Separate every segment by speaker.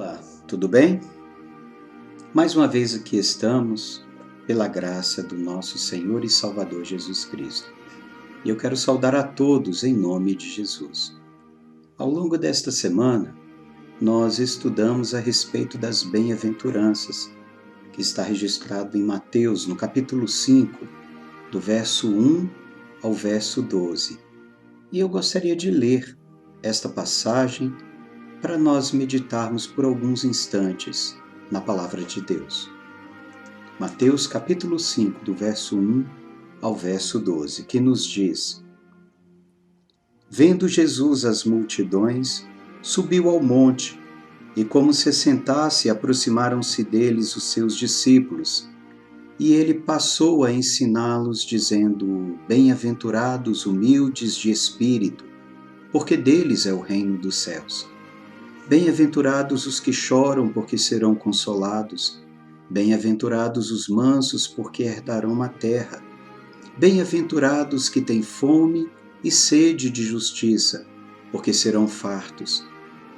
Speaker 1: Olá, tudo bem? Mais uma vez aqui estamos, pela graça do nosso Senhor e Salvador Jesus Cristo. E eu quero saudar a todos em nome de Jesus. Ao longo desta semana, nós estudamos a respeito das bem-aventuranças, que está registrado em Mateus, no capítulo 5, do verso 1 ao verso 12. E eu gostaria de ler esta passagem para nós meditarmos por alguns instantes na Palavra de Deus. Mateus capítulo 5, do verso 1 ao verso 12, que nos diz: Vendo Jesus as multidões, subiu ao monte, e como se assentasse, aproximaram-se deles os seus discípulos, e ele passou a ensiná-los, dizendo: Bem-aventurados humildes de espírito, porque deles é o reino dos céus. Bem-aventurados os que choram, porque serão consolados. Bem-aventurados os mansos, porque herdarão a terra. Bem-aventurados que têm fome e sede de justiça, porque serão fartos.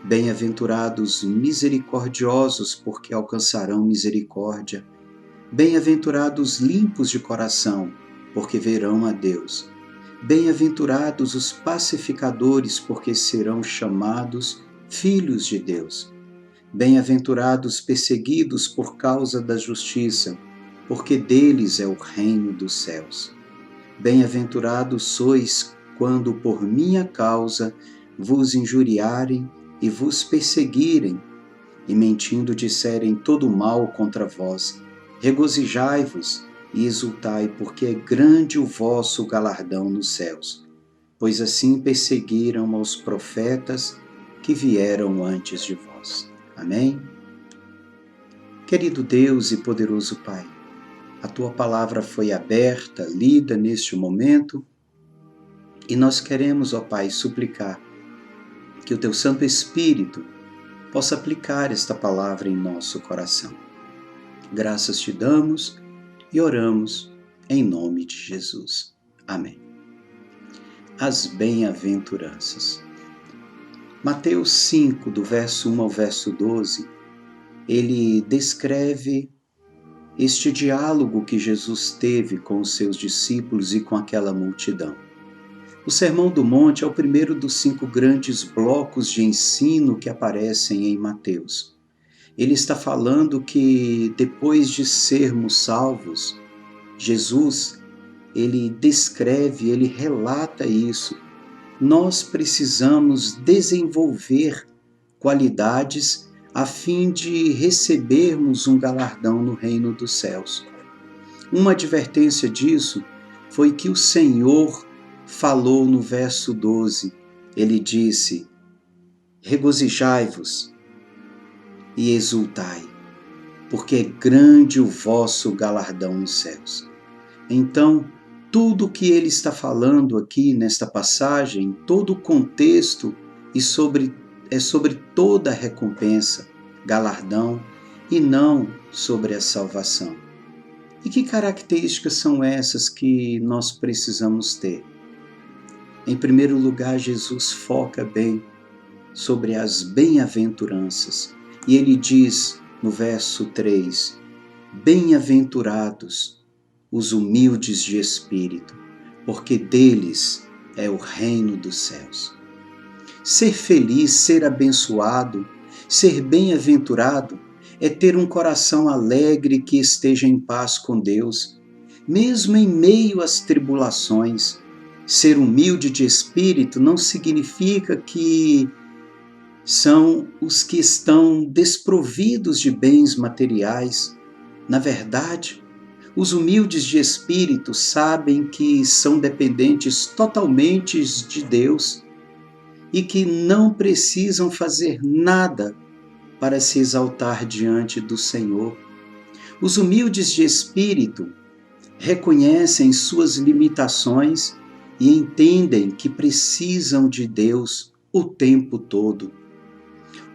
Speaker 1: Bem-aventurados misericordiosos, porque alcançarão misericórdia. Bem-aventurados limpos de coração, porque verão a Deus. Bem-aventurados os pacificadores, porque serão chamados filhos de Deus. Bem-aventurados perseguidos por causa da justiça, porque deles é o reino dos céus. Bem-aventurados sois quando por minha causa vos injuriarem e vos perseguirem, e mentindo disserem todo mal contra vós. Regozijai-vos e exultai, porque é grande o vosso galardão nos céus, pois assim perseguiram aos profetas que vieram antes de vós. Amém? Querido Deus e poderoso Pai, a Tua palavra foi aberta, lida neste momento, e nós queremos, ó Pai, suplicar que o Teu Santo Espírito possa aplicar esta palavra em nosso coração. Graças te damos e oramos em nome de Jesus. Amém. As bem-aventuranças. Mateus 5, do verso 1 ao verso 12, ele descreve este diálogo que Jesus teve com os seus discípulos e com aquela multidão. O Sermão do Monte é o primeiro dos 5 grandes blocos de ensino que aparecem em Mateus. Ele está falando que depois de sermos salvos, Jesus, ele descreve, ele relata isso. Nós precisamos desenvolver qualidades a fim de recebermos um galardão no reino dos céus. Uma advertência disso foi que o Senhor falou no verso 12. Ele disse: Regozijai-vos e exultai, porque é grande o vosso galardão nos céus. Então, tudo o que ele está falando aqui nesta passagem, todo o contexto é sobre toda a recompensa, galardão, e não sobre a salvação. E que características são essas que nós precisamos ter? Em primeiro lugar, Jesus foca bem sobre as bem-aventuranças. E ele diz no verso 3, Bem-aventurados os humildes de espírito, porque deles é o reino dos céus. Ser feliz, ser abençoado, ser bem-aventurado é ter um coração alegre que esteja em paz com Deus, mesmo em meio às tribulações. Ser humilde de espírito não significa que são os que estão desprovidos de bens materiais. Na verdade, os humildes de espírito sabem que são dependentes totalmente de Deus e que não precisam fazer nada para se exaltar diante do Senhor. Os humildes de espírito reconhecem suas limitações e entendem que precisam de Deus o tempo todo.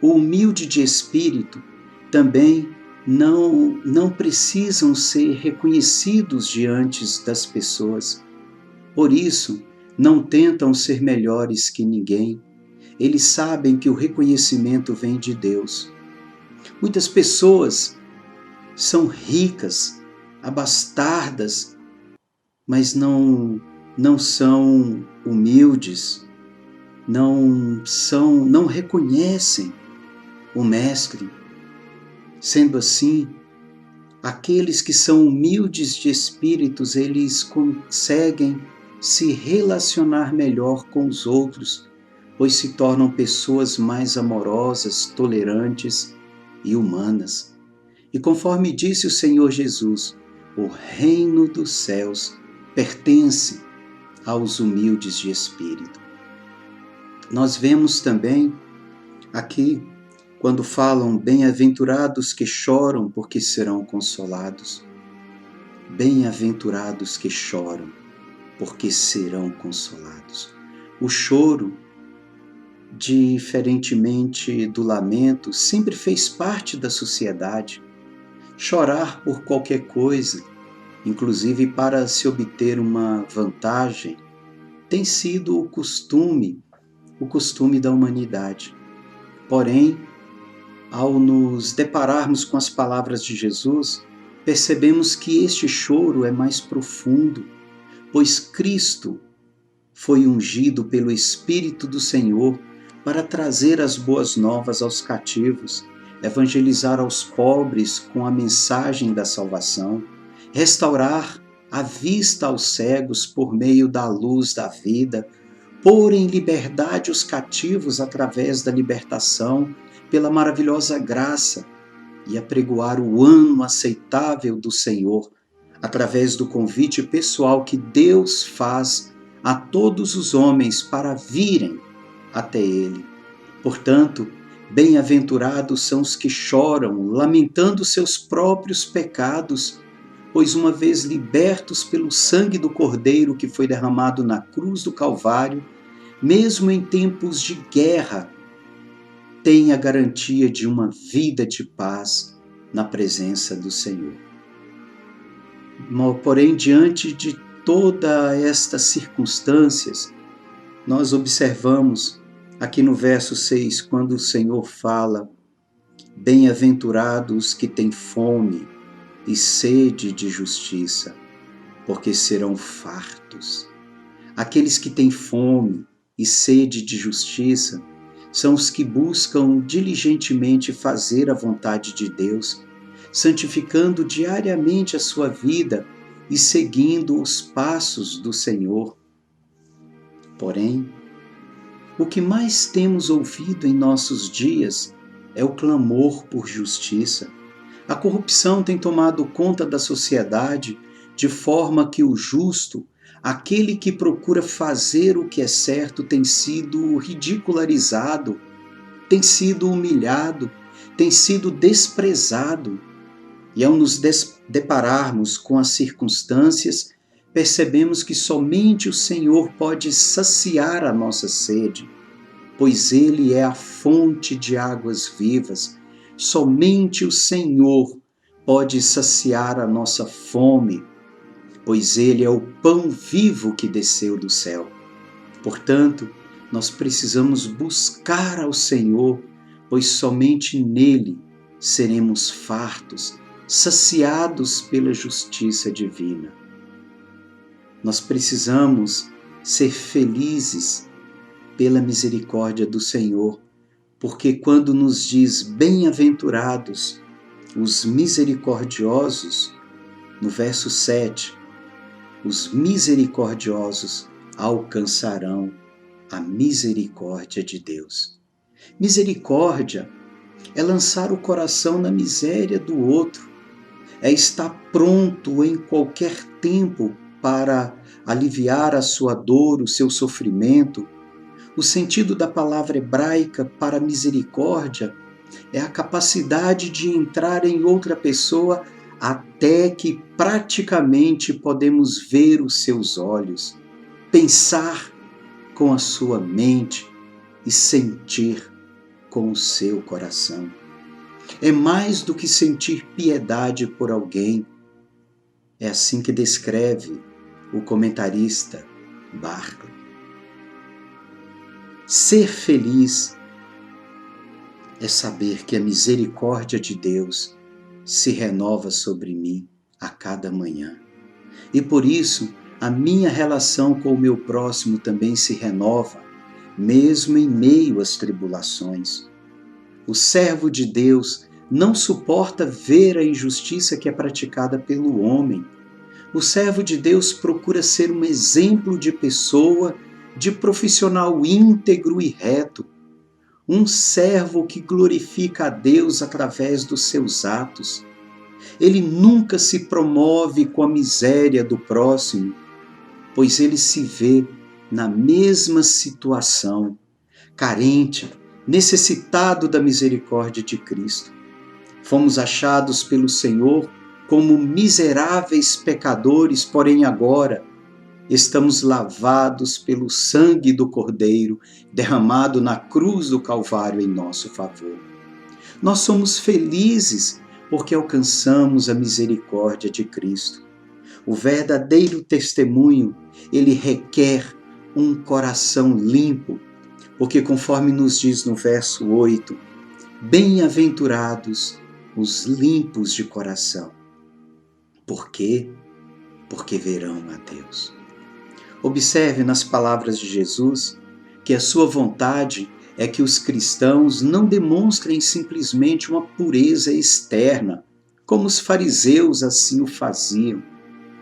Speaker 1: O humilde de espírito também não precisam ser reconhecidos diante das pessoas. Por isso, não tentam ser melhores que ninguém. Eles sabem que o reconhecimento vem de Deus. Muitas pessoas são ricas, abastardas, mas não são humildes, não reconhecem o Mestre. Sendo assim, aqueles que são humildes de espíritos, eles conseguem se relacionar melhor com os outros, pois se tornam pessoas mais amorosas, tolerantes e humanas. E conforme disse o Senhor Jesus, o reino dos céus pertence aos humildes de espírito. Nós vemos também aqui, quando falam bem-aventurados que choram, porque serão consolados. Bem-aventurados que choram, porque serão consolados. O choro, diferentemente do lamento, sempre fez parte da sociedade. Chorar por qualquer coisa, inclusive para se obter uma vantagem, tem sido o costume da humanidade. Porém, ao nos depararmos com as palavras de Jesus, percebemos que este choro é mais profundo, pois Cristo foi ungido pelo Espírito do Senhor para trazer as boas novas aos cativos, evangelizar aos pobres com a mensagem da salvação, restaurar a vista aos cegos por meio da luz da vida, pôr em liberdade os cativos através da libertação, pela maravilhosa graça, e apregoar o ano aceitável do Senhor, através do convite pessoal que Deus faz a todos os homens para virem até Ele. Portanto, bem-aventurados são os que choram, lamentando seus próprios pecados, pois uma vez libertos pelo sangue do Cordeiro que foi derramado na cruz do Calvário, mesmo em tempos de guerra, têm a garantia de uma vida de paz na presença do Senhor. Porém, diante de todas estas circunstâncias, nós observamos aqui no verso 6, quando o Senhor fala: bem-aventurados que têm fome e sede de justiça, porque serão fartos. Aqueles que têm fome e sede de justiça são os que buscam diligentemente fazer a vontade de Deus, santificando diariamente a sua vida e seguindo os passos do Senhor. Porém, o que mais temos ouvido em nossos dias é o clamor por justiça. A corrupção tem tomado conta da sociedade de forma que o justo, aquele que procura fazer o que é certo, tem sido ridicularizado, tem sido humilhado, tem sido desprezado. E ao nos depararmos com as circunstâncias, percebemos que somente o Senhor pode saciar a nossa sede, pois Ele é a fonte de águas vivas. Somente o Senhor pode saciar a nossa fome, pois Ele é o pão vivo que desceu do céu. Portanto, nós precisamos buscar ao Senhor, pois somente nele seremos fartos, saciados pela justiça divina. Nós precisamos ser felizes pela misericórdia do Senhor, porque quando nos diz bem-aventurados os misericordiosos, no verso 7, os misericordiosos alcançarão a misericórdia de Deus. Misericórdia é lançar o coração na miséria do outro, é estar pronto em qualquer tempo para aliviar a sua dor, o seu sofrimento. O sentido da palavra hebraica para misericórdia é a capacidade de entrar em outra pessoa até que praticamente podemos ver os seus olhos, pensar com a sua mente e sentir com o seu coração. É mais do que sentir piedade por alguém. É assim que descreve o comentarista Barclay. Ser feliz é saber que a misericórdia de Deus se renova sobre mim a cada manhã. E por isso, a minha relação com o meu próximo também se renova, mesmo em meio às tribulações. O servo de Deus não suporta ver a injustiça que é praticada pelo homem. O servo de Deus procura ser um exemplo de pessoa, de profissional íntegro e reto. Um servo que glorifica a Deus através dos seus atos. Ele nunca se promove com a miséria do próximo, pois ele se vê na mesma situação, carente, necessitado da misericórdia de Cristo. Fomos achados pelo Senhor como miseráveis pecadores, porém agora estamos lavados pelo sangue do Cordeiro derramado na cruz do Calvário em nosso favor. Nós somos felizes porque alcançamos a misericórdia de Cristo. O verdadeiro testemunho, ele requer um coração limpo, porque conforme nos diz no verso 8, bem-aventurados os limpos de coração. Por quê? Porque verão a Deus. Observe nas palavras de Jesus que a sua vontade é que os cristãos não demonstrem simplesmente uma pureza externa, como os fariseus assim o faziam.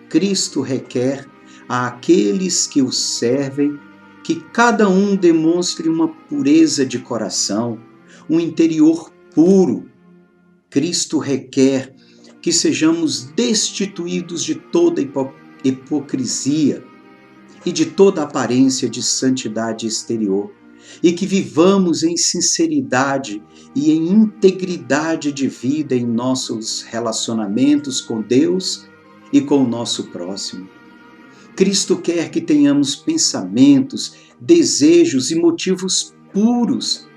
Speaker 1: Cristo requer àqueles que o servem que cada um demonstre uma pureza de coração, um interior puro. Cristo requer que sejamos destituídos de toda hipocrisia e de toda aparência de santidade exterior, e que vivamos em sinceridade e em integridade de vida em nossos relacionamentos com Deus e com o nosso próximo. Cristo quer que tenhamos pensamentos, desejos e motivos puros,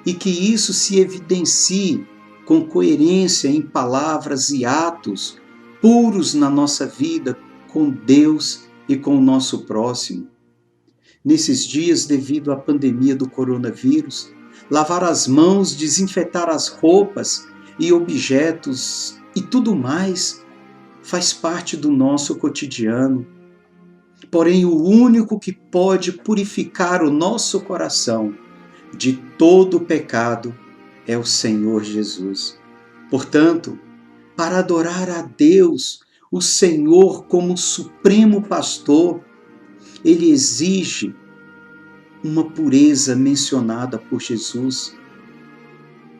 Speaker 1: e que isso se evidencie com coerência em palavras e atos puros na nossa vida com Deus e com o nosso próximo. Nesses dias, devido à pandemia do coronavírus, lavar as mãos, desinfetar as roupas e objetos e tudo mais faz parte do nosso cotidiano. Porém, o único que pode purificar o nosso coração de todo o pecado é o Senhor Jesus. Portanto, para adorar a Deus, o Senhor como supremo pastor, ele exige uma pureza mencionada por Jesus,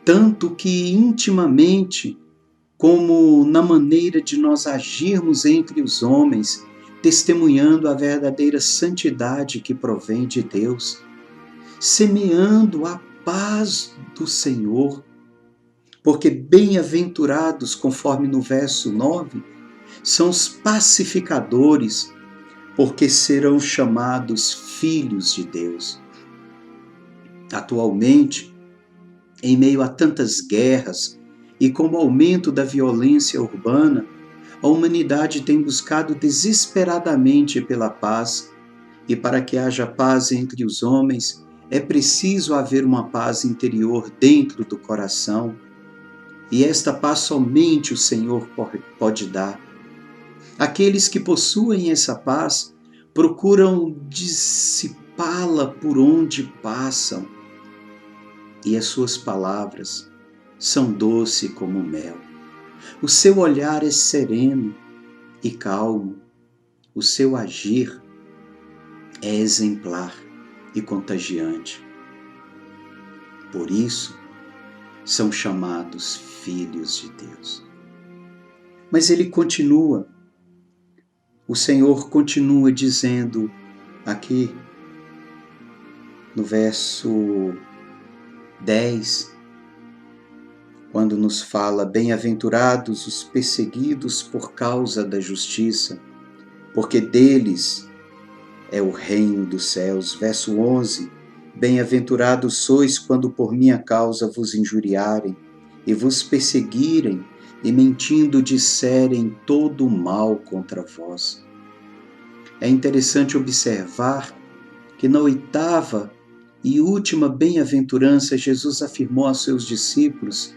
Speaker 1: tanto que intimamente, como na maneira de nós agirmos entre os homens, testemunhando a verdadeira santidade que provém de Deus, semeando a paz do Senhor, porque bem-aventurados, conforme no verso 9, são os pacificadores, porque serão chamados filhos de Deus. Atualmente, em meio a tantas guerras e com o aumento da violência urbana, a humanidade tem buscado desesperadamente pela paz, e para que haja paz entre os homens, é preciso haver uma paz interior dentro do coração, e esta paz somente o Senhor pode dar. Aqueles que possuem essa paz procuram dissipá-la por onde passam, e as suas palavras são doces como mel. O seu olhar é sereno e calmo, o seu agir é exemplar e contagiante. Por isso, são chamados filhos de Deus. Mas ele continua, o Senhor continua dizendo aqui no verso 10, quando nos fala: bem-aventurados os perseguidos por causa da justiça, porque deles é o reino dos céus. Verso 11, bem-aventurados sois quando por minha causa vos injuriarem e vos perseguirem e mentindo disserem todo o mal contra vós. É interessante observar que na 8ª e última bem-aventurança, Jesus afirmou aos seus discípulos,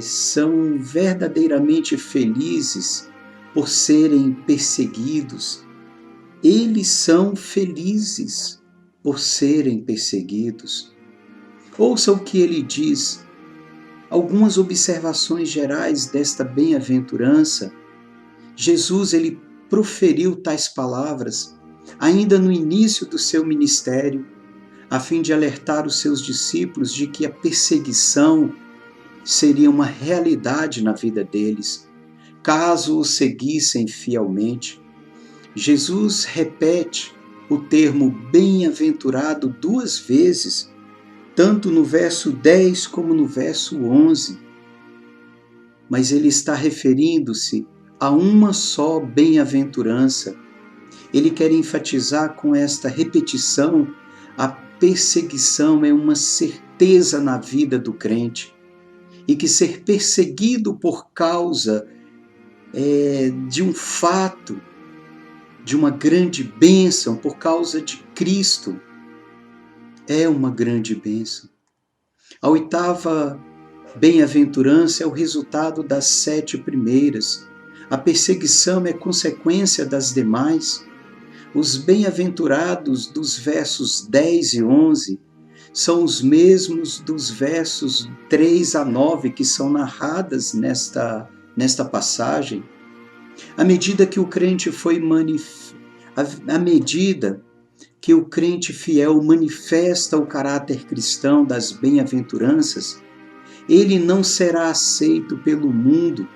Speaker 1: são verdadeiramente felizes por serem perseguidos. Eles são felizes por serem perseguidos. Ouça o que ele diz. Algumas observações gerais desta bem-aventurança. Jesus, ele proferiu tais palavras ainda no início do seu ministério, a fim de alertar os seus discípulos de que a perseguição seria uma realidade na vida deles, caso o seguissem fielmente. Jesus repete o termo bem-aventurado 2 vezes, tanto no verso 10 como no verso 11. Mas ele está referindo-se a uma só bem-aventurança. Ele quer enfatizar com esta repetição: a perseguição é uma certeza na vida do crente, e que ser perseguido por causa de um fato, de uma grande bênção, por causa de Cristo, é uma grande bênção. A 8ª bem-aventurança é o resultado das 7 primeiras. A perseguição é consequência das demais. Os bem-aventurados dos versos 10 e 11 são os mesmos dos versos 3 a 9 que são narradas nesta passagem. À medida que o crente à medida que o crente fiel manifesta o caráter cristão das bem-aventuranças, ele não será aceito pelo mundo,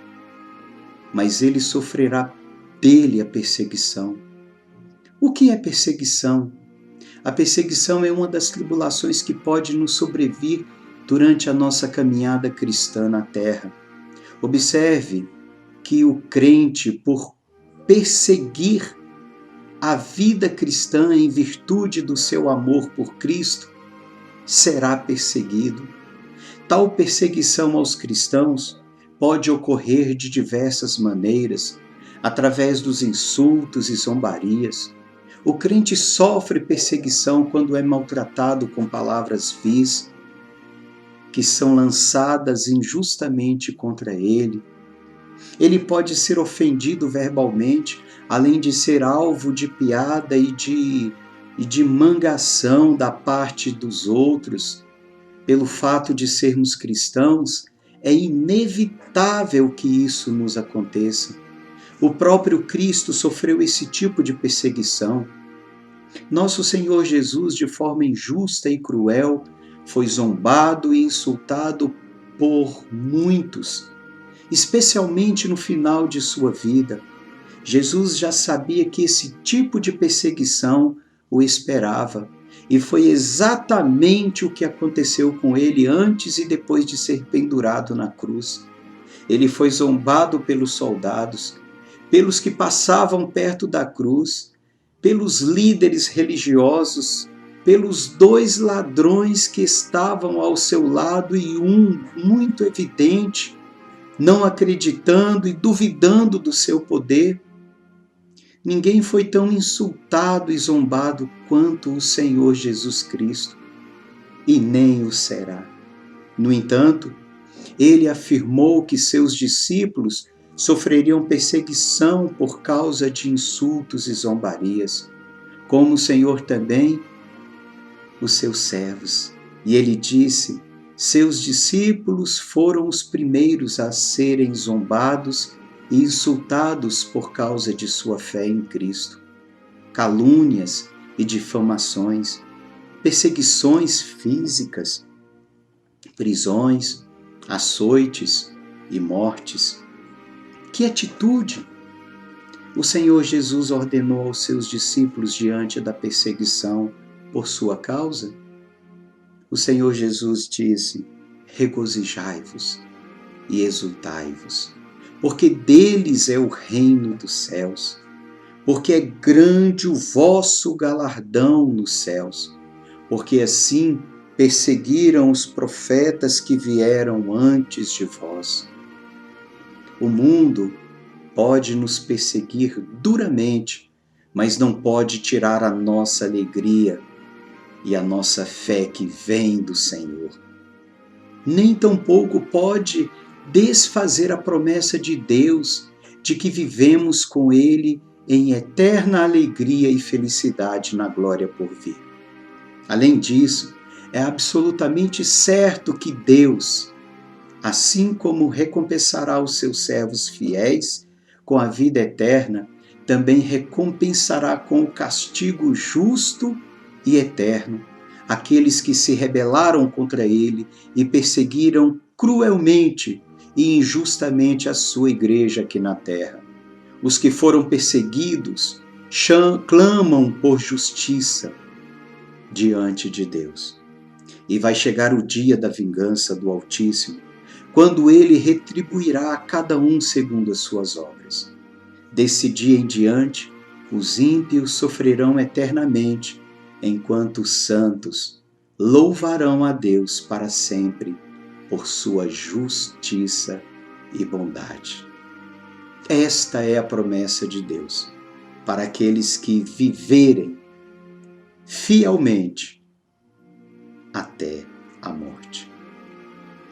Speaker 1: mas ele sofrerá dele a perseguição. O que é perseguição? A perseguição é uma das tribulações que pode nos sobrevir durante a nossa caminhada cristã na terra. Observe que o crente, por perseguir a vida cristã em virtude do seu amor por Cristo, será perseguido. Tal perseguição aos cristãos pode ocorrer de diversas maneiras, através dos insultos e zombarias. O crente sofre perseguição quando é maltratado com palavras vis, que são lançadas injustamente contra ele. Ele pode ser ofendido verbalmente, além de ser alvo de piada e de mangação da parte dos outros. Pelo fato de sermos cristãos, é inevitável que isso nos aconteça. O próprio Cristo sofreu esse tipo de perseguição. Nosso Senhor Jesus, de forma injusta e cruel, foi zombado e insultado por muitos, especialmente no final de sua vida. Jesus já sabia que esse tipo de perseguição o esperava, e foi exatamente o que aconteceu com ele antes e depois de ser pendurado na cruz. Ele foi zombado pelos soldados, pelos que passavam perto da cruz, pelos líderes religiosos, pelos 2 ladrões que estavam ao seu lado e um muito evidente, não acreditando e duvidando do seu poder. Ninguém foi tão insultado e zombado quanto o Senhor Jesus Cristo, e nem o será. No entanto, ele afirmou que seus discípulos sofreriam perseguição por causa de insultos e zombarias, como o Senhor também os seus servos. E ele disse: seus discípulos foram os primeiros a serem zombados e insultados por causa de sua fé em Cristo. Calúnias e difamações, perseguições físicas, prisões, açoites e mortes. Que atitude! O Senhor Jesus ordenou aos seus discípulos diante da perseguição por sua causa? O Senhor Jesus disse: regozijai-vos e exultai-vos, porque deles é o reino dos céus, porque é grande o vosso galardão nos céus, porque assim perseguiram os profetas que vieram antes de vós. O mundo pode nos perseguir duramente, mas não pode tirar a nossa alegria e a nossa fé que vem do Senhor. Nem tampouco pode desfazer a promessa de Deus de que vivemos com Ele em eterna alegria e felicidade na glória por vir. Além disso, é absolutamente certo que Deus, assim como recompensará os seus servos fiéis com a vida eterna, também recompensará com o castigo justo e eterno aqueles que se rebelaram contra ele e perseguiram cruelmente e injustamente a sua igreja aqui na terra. Os que foram perseguidos clamam por justiça diante de Deus. E vai chegar o dia da vingança do Altíssimo, quando ele retribuirá a cada um segundo as suas obras. Desse dia em diante, os ímpios sofrerão eternamente, enquanto os santos louvarão a Deus para sempre por sua justiça e bondade. Esta é a promessa de Deus para aqueles que viverem fielmente até a morte.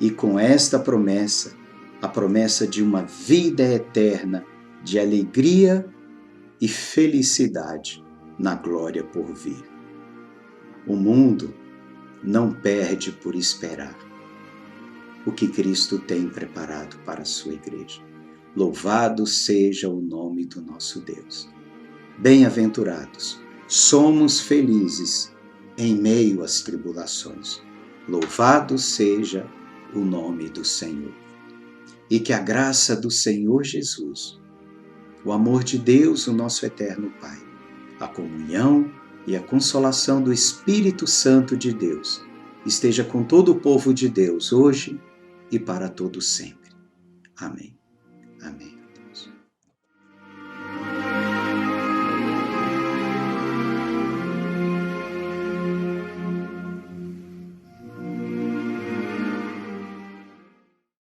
Speaker 1: E com esta promessa, a promessa de uma vida eterna, de alegria e felicidade na glória por vir. O mundo não perde por esperar o que Cristo tem preparado para a sua igreja. Louvado seja o nome do nosso Deus. Bem-aventurados, somos felizes em meio às tribulações. Louvado seja o nome do Senhor. E que a graça do Senhor Jesus, o amor de Deus, o nosso eterno Pai, a comunhão e a consolação do Espírito Santo de Deus esteja com todo o povo de Deus hoje e para todo sempre. Amém. Amém.